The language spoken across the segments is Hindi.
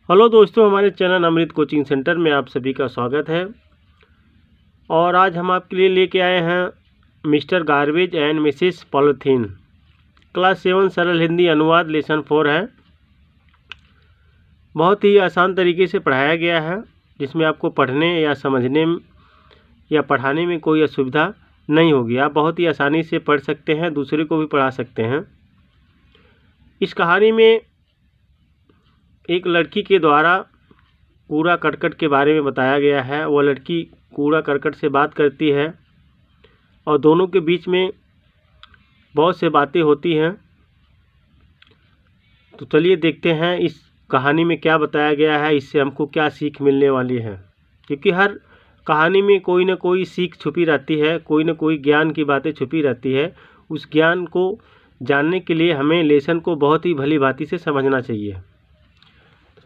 हेलो दोस्तों, हमारे चैनल अमृत कोचिंग सेंटर में आप सभी का स्वागत है। और आज हम आपके लिए लेके आए हैं mister garbage and Mrs polythene class 7 सरल हिंदी अनुवाद लेसन 4 है। बहुत ही आसान तरीके से पढ़ाया गया है, जिसमें आपको पढ़ने या समझने या पढ़ाने में कोई असुविधा नहीं होगी। आप बहुत ही आसानी से पढ़ सकते हैं, दूसरे को भी पढ़ा सकते हैं। इस कहानी में एक लड़की के द्वारा कूड़ा करकट के बारे में बताया गया है। वह लड़की कूड़ा करकट से बात करती है और दोनों के बीच में बहुत से बातें होती हैं। तो चलिए देखते हैं इस कहानी में क्या बताया गया है, इससे हमको क्या सीख मिलने वाली है। क्योंकि हर कहानी में कोई ना कोई सीख छुपी रहती है, कोई ना कोई ज्ञान की बातें छुपी रहती है। उस ज्ञान को जानने के लिए हमें लेसन को बहुत ही भली भांति से समझना चाहिए।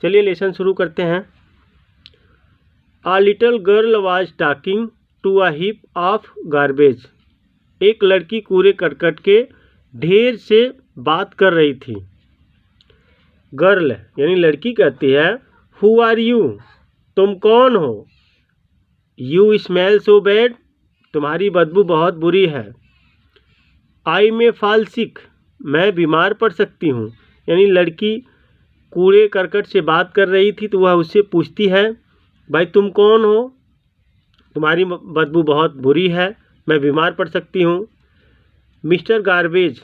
चलिए लेसन शुरू करते हैं। A little girl was talking to a heap of garbage. एक लड़की कूड़े करकट के ढेर से बात कर रही थी। गर्ल यानी लड़की कहती है, Who are you? तुम कौन हो? You smell so bad. तुम्हारी बदबू बहुत बुरी है। I may fall sick. मैं बीमार पड़ सकती हूँ। यानी लड़की कूड़े करकट से बात कर रही थी, तो वह उससे पूछती है, भाई तुम कौन हो? तुम्हारी बदबू बहुत बुरी है, मैं बीमार पड़ सकती हूँ। मिस्टर गार्बेज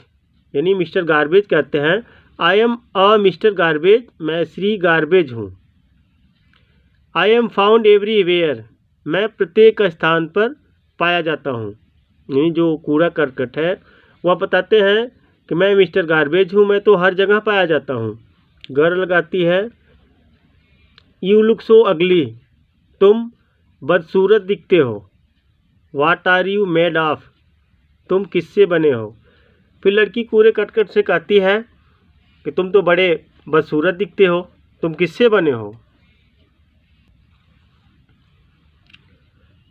यानी मिस्टर गार्बेज कहते हैं, I am a mister garbage. मैं श्री गार्बेज हूँ। I am found everywhere. मैं प्रत्येक स्थान पर पाया जाता हूँ। यानी जो कूड़ा करकट है वह बताते हैं कि मैं मिस्टर गार्बेज हूँ, मैं तो हर जगह पाया जाता हूँ। गर्ल लगाती है, यू लुक सो अगली। तुम बदसूरत दिखते हो। What are you made of. तुम किससे बने हो? फिर लड़की कूड़े करकट से कहती है कि तुम तो बड़े बदसूरत दिखते हो, तुम किससे बने हो?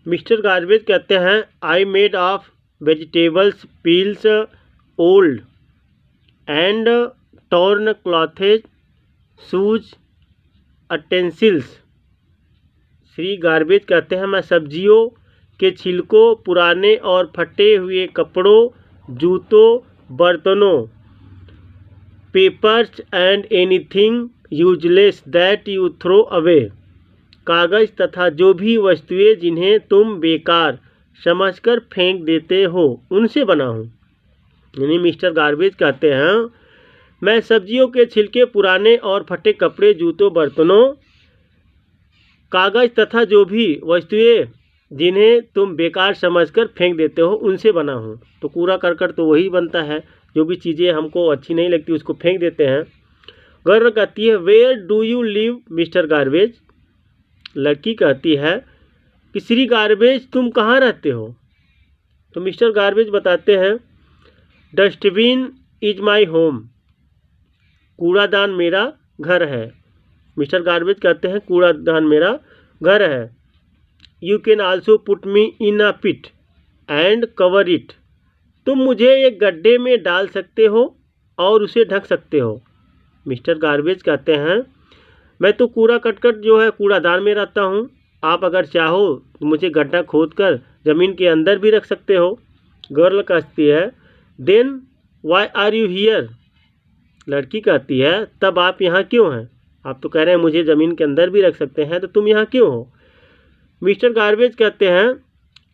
मिस्टर गार्बेज कहते हैं, I made of vegetables, peels, old and torn clothes, shoes, utensils. Shri garbage कहते हैं, मैं सब्जियों के छिलकों, पुराने और फटे हुए कपड़ों, जूतों, बर्तनों, papers and anything useless that you throw away, कागज़ तथा जो भी वस्तुएं जिन्हें तुम बेकार समझकर फेंक देते हो, उनसे बना हूँ। यानी मिस्टर गार्बेज कहते हैं, मैं सब्जियों के छिलके, पुराने और फटे कपड़े, जूतों, बर्तनों, कागज़ तथा जो भी वस्तुएं जिन्हें तुम बेकार समझकर फेंक देते हो, उनसे बना हूँ। तो कूड़ा करकट तो वही बनता है, जो भी चीज़ें हमको अच्छी नहीं लगती उसको फेंक देते हैं। गर्ल कहती है, where do you live mister garbage. लड़की कहती है कि श्री गार्बेज तुम कहाँ रहते हो? तो मिस्टर गार्बेज बताते हैं, डस्टबिन इज माई होम। कूड़ादान मेरा घर है। मिस्टर गार्बेज कहते हैं, कूड़ादान मेरा घर है। You can also put me in a pit and cover it. तुम मुझे एक गड्ढे में डाल सकते हो और उसे ढक सकते हो। मिस्टर गार्बेज कहते हैं, मैं तो कूड़ा करकट जो है कूड़ादान में रहता हूँ। आप अगर चाहो तो मुझे गड्ढा खोद कर ज़मीन के अंदर भी रख सकते हो। गर्ल कहती है, then why are you here. लड़की कहती है, तब आप यहाँ क्यों हैं? आप तो कह रहे हैं मुझे ज़मीन के अंदर भी रख सकते हैं, तो तुम यहाँ क्यों हो? मिस्टर गार्बेज कहते हैं,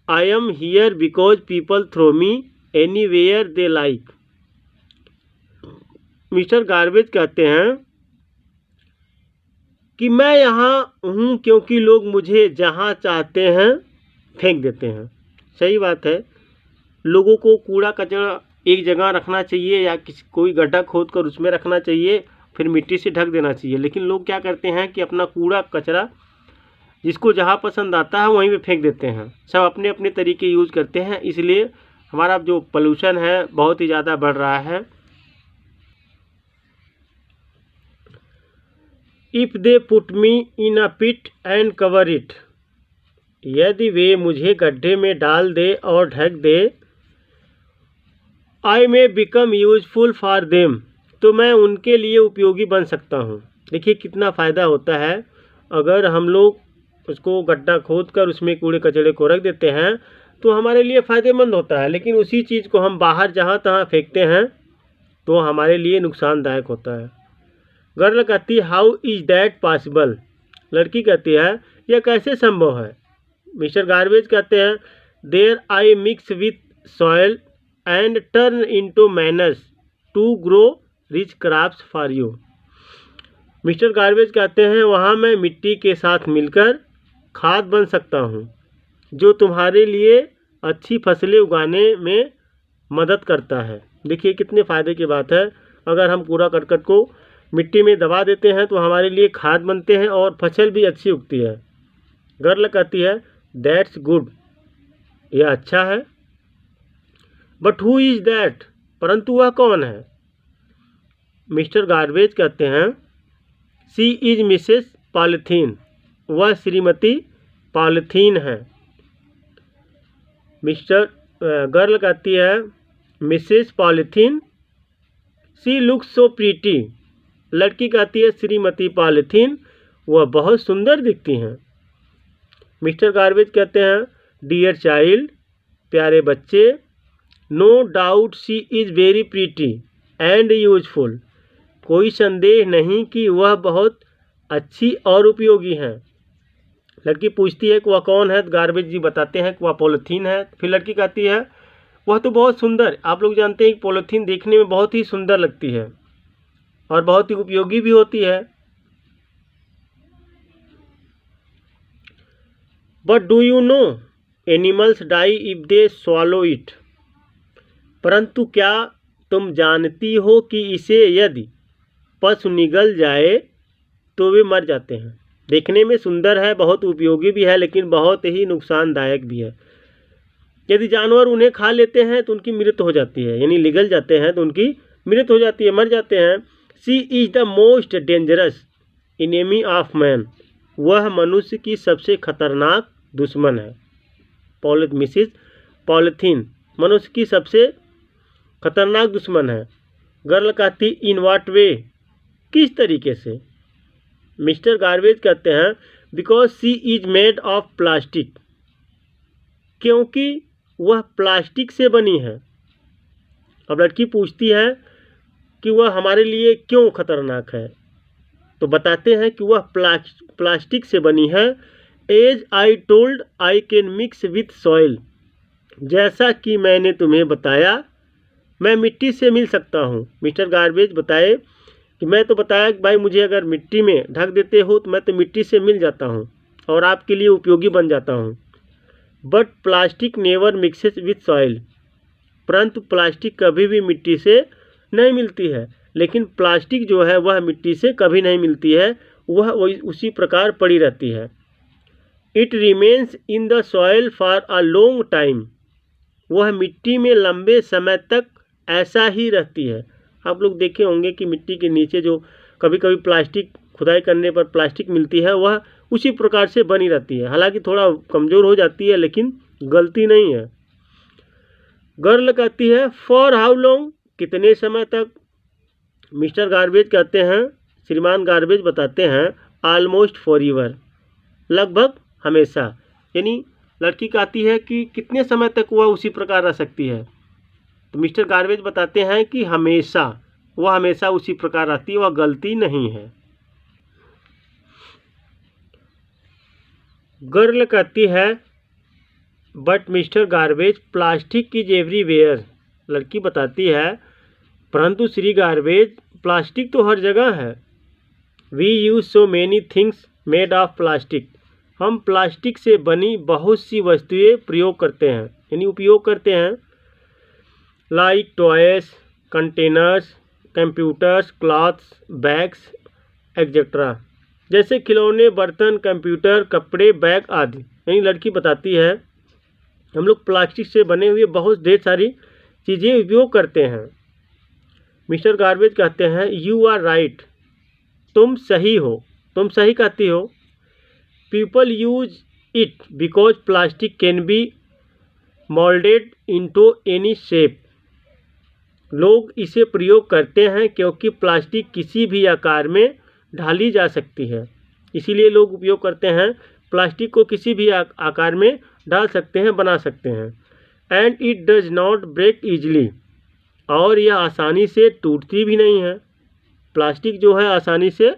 I am here because people throw me anywhere they like. Mister garbage कहते हैं कि मैं यहाँ हूँ क्योंकि लोग मुझे जहाँ चाहते हैं फेंक देते हैं। सही बात है, लोगों को कूड़ा कचरा एक जगह रखना चाहिए या कोई गड्ढा खोद कर उसमें रखना चाहिए, फिर मिट्टी से ढक देना चाहिए। लेकिन लोग क्या करते हैं कि अपना कूड़ा कचरा जिसको जहाँ पसंद आता है वहीं पे फेंक देते हैं। सब अपने अपने तरीके यूज़ करते हैं, इसलिए हमारा जो पोल्यूशन है बहुत ही ज़्यादा बढ़ रहा है। If they put me in a pit and cover it. यदि वे मुझे गड्ढे में डाल दे और ढक दे, I may become useful for them. तो मैं उनके लिए उपयोगी बन सकता हूँ। देखिए कितना फ़ायदा होता है। अगर हम लोग उसको गड्ढा खोद कर उसमें कूड़े कचरे को रख देते हैं तो हमारे लिए फ़ायदेमंद होता है, लेकिन उसी चीज़ को हम बाहर जहाँ तहाँ फेंकते हैं तो हमारे लिए नुकसानदायक होता है। गर्ल कहती है हाउ इज़ दैट पॉसिबल। लड़की कहती है यह कैसे संभव है। मिस्टर गार्बेज कहते हैं there I mix with soil and turn into manure to grow rich crops for you. Mister garbage कहते हैं वहाँ मैं मिट्टी के साथ मिलकर खाद बन सकता हूँ जो तुम्हारे लिए अच्छी फसलें उगाने में मदद करता है। देखिए कितने फ़ायदे की बात है। अगर हम कूड़ा करकट को मिट्टी में दबा देते हैं तो हमारे लिए खाद बनते हैं और फसल भी अच्छी उगती है। गर्ल कहती है दैट्स गुड, यह अच्छा है। बट हु इज़ दैट, परंतु वह कौन है। मिस्टर गार्बेज कहते हैं शी इज़ मिसेस पॉलीथीन, वह श्रीमती पॉलीथीन है। मिस्टर गर्ल कहती है Mrs polythene she looks so pretty. लड़की कहती है श्रीमती पॉलीथीन वह बहुत सुंदर दिखती हैं। मिस्टर गार्बेज कहते हैं डियर चाइल्ड, प्यारे बच्चे, no doubt she is very pretty and useful. कोई संदेह नहीं कि वह बहुत अच्छी और उपयोगी हैं। लड़की पूछती है कि वह कौन है, तो गार्बेज जी बताते हैं कि वह पॉलीथीन है। फिर लड़की कहती है वह तो बहुत सुंदर, आप लोग जानते हैं कि पॉलीथीन देखने में बहुत ही सुंदर लगती है और बहुत ही उपयोगी भी होती है। But do you know animals die if they swallow it. परंतु क्या तुम जानती हो कि इसे यदि पशु निगल जाए तो वे मर जाते हैं। देखने में सुंदर है, बहुत उपयोगी भी है, लेकिन बहुत ही नुकसानदायक भी है। यदि जानवर उन्हें खा लेते हैं तो उनकी मृत्यु हो जाती है, यानी निगल जाते हैं तो उनकी मृत्यु हो जाती है, मर जाते हैं। She is the most dangerous enemy of man. वह मनुष्य की सबसे खतरनाक दुश्मन है। मिसेस पॉलीथीन मनुष्य की सबसे खतरनाक दुश्मन है। गर्ल कहती इन व्हाट वे, किस तरीके से। मिस्टर गार्बेज कहते हैं because she is made of plastic, क्योंकि वह प्लास्टिक से बनी है। अब लड़की पूछती है कि वह हमारे लिए क्यों खतरनाक है, तो बताते हैं कि वह प्लास्टिक से बनी है। As I told I can mix with soil. जैसा कि मैंने तुम्हें बताया मैं मिट्टी से मिल सकता हूँ। मिस्टर गार्बेज बताए कि मैं तो बताया कि भाई मुझे अगर मिट्टी में ढक देते हो तो मैं तो मिट्टी से मिल जाता हूँ और आपके लिए उपयोगी बन जाता हूँ। But plastic never mixes with soil. परंतु प्लास्टिक कभी भी मिट्टी से नहीं मिलती है। लेकिन प्लास्टिक जो है वह मिट्टी से कभी नहीं मिलती है, वह उसी प्रकार पड़ी रहती है। It remains in the soil for a long time. वह मिट्टी में लंबे समय तक ऐसा ही रहती है। आप लोग देखे होंगे कि मिट्टी के नीचे जो कभी कभी प्लास्टिक खुदाई करने पर प्लास्टिक मिलती है वह उसी प्रकार से बनी रहती है। हालांकि थोड़ा कमज़ोर हो जाती है लेकिन गलती नहीं है। गर्ल कहती है फॉर हाउ लॉन्ग, कितने समय तक। मिस्टर गार्बेज कहते हैं, श्रीमान गार्बेज बताते हैं ऑलमोस्ट फॉर एवर, लगभग हमेशा। यानी लड़की कहती है कि कितने समय तक वह उसी प्रकार रह सकती है, तो मिस्टर गार्बेज बताते हैं कि हमेशा, वह हमेशा उसी प्रकार रहती है, वह गलती नहीं है। गर्ल कहती है but mister garbage plastic is everywhere. लड़की बताती है परंतु श्री गार्बेज प्लास्टिक तो हर जगह है। We use so many things made of plastic. हम प्लास्टिक से बनी बहुत सी वस्तुएं प्रयोग करते हैं, यानी उपयोग करते हैं। Like toys, containers, computers, clothes, bags etcetera. जैसे खिलौने, बर्तन, कंप्यूटर, कपड़े, बैग आदि। यानी लड़की बताती है हम लोग प्लास्टिक से बने हुए बहुत ढेर सारी चीज़ें उपयोग करते हैं। मिस्टर गार्बेज कहते हैं यू आर राइट, तुम सही हो, तुम सही कहती हो। People use it because plastic can be moulded into any shape. लोग इसे प्रयोग करते हैं क्योंकि प्लास्टिक किसी भी आकार में ढाली जा सकती है, इसीलिए लोग उपयोग करते हैं। प्लास्टिक को किसी भी आकार में डाल सकते हैं, बना सकते हैं। And it does not break easily, और यह आसानी से टूटती भी नहीं है। प्लास्टिक जो है आसानी से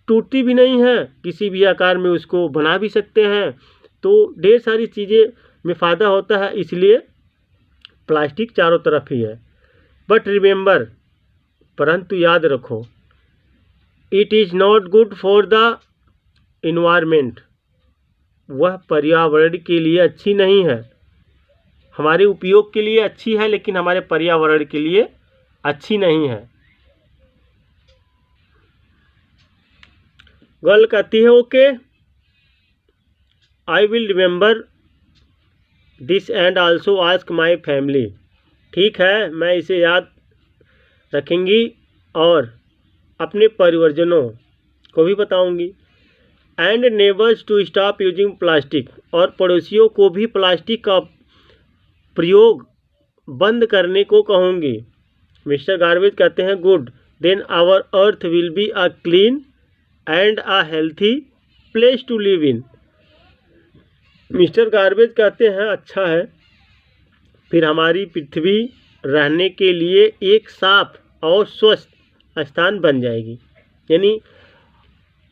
टूटती भी नहीं है, किसी भी आकार में उसको बना भी सकते हैं। तो ढेर सारी चीज़ें में फ़ायदा होता है, इसलिए प्लास्टिक चारों तरफ ही है। बट रिमेंबर, परंतु याद रखो, it is not good for the environment, वह पर्यावरण के लिए अच्छी नहीं है। हमारे उपयोग के लिए अच्छी है, लेकिन हमारे पर्यावरण के लिए अच्छी नहीं है। गर्ल कहती है okay, I will remember this and also ask my family. ठीक है, मैं इसे याद रखेंगी और अपने परिवारजनों को भी बताऊंगी। And neighbours to stop using plastic, और पड़ोसियों को भी प्लास्टिक का प्रयोग बंद करने को कहूँगी। मिस्टर गार्बेज कहते हैं good, then our earth will be a clean and a healthy place to live in. Mister garbage कहते हैं अच्छा है, फिर हमारी पृथ्वी रहने के लिए एक साफ और स्वस्थ स्थान बन जाएगी। यानी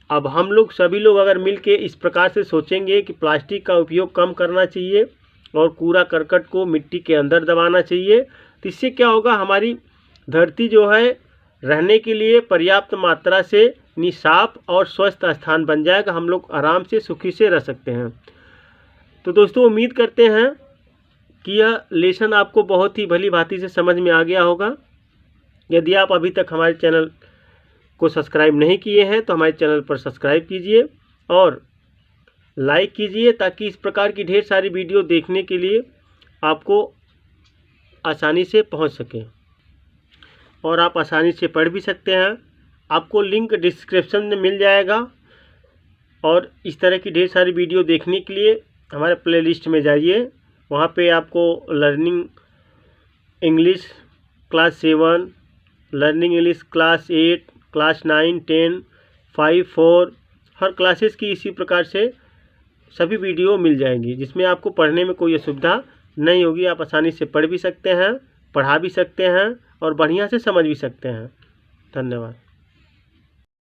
अब हम लोग सभी लोग अगर मिल के इस प्रकार से सोचेंगे कि प्लास्टिक का उपयोग कम करना चाहिए और कूड़ा करकट को मिट्टी के अंदर दबाना चाहिए, तो इससे क्या होगा, हमारी धरती जो है रहने के लिए पर्याप्त मात्रा से साफ और स्वस्थ स्थान बन जाएगा। हम लोग आराम से सुखी से रह सकते हैं। तो दोस्तों, उम्मीद करते हैं कि यह लेसन आपको बहुत ही भली भांति से समझ में आ गया होगा। यदि आप अभी तक हमारे चैनल को सब्सक्राइब नहीं किए हैं तो हमारे चैनल पर सब्सक्राइब कीजिए और लाइक कीजिए, ताकि इस प्रकार की ढेर सारी वीडियो देखने के लिए आपको आसानी से पहुंच सके और आप आसानी से पढ़ भी सकते हैं। आपको लिंक डिस्क्रिप्शन में मिल जाएगा, और इस तरह की ढेर सारी वीडियो देखने के लिए हमारे प्लेलिस्ट में जाइए। वहाँ पे आपको learning English class 7, learning English class 8, class 9, 10, 5, 4 हर क्लासेस की इसी प्रकार से सभी वीडियो मिल जाएंगी, जिसमें आपको पढ़ने में कोई असुविधा नहीं होगी। आप आसानी से पढ़ भी सकते हैं, पढ़ा भी सकते हैं और बढ़िया से समझ भी सकते हैं। धन्यवाद।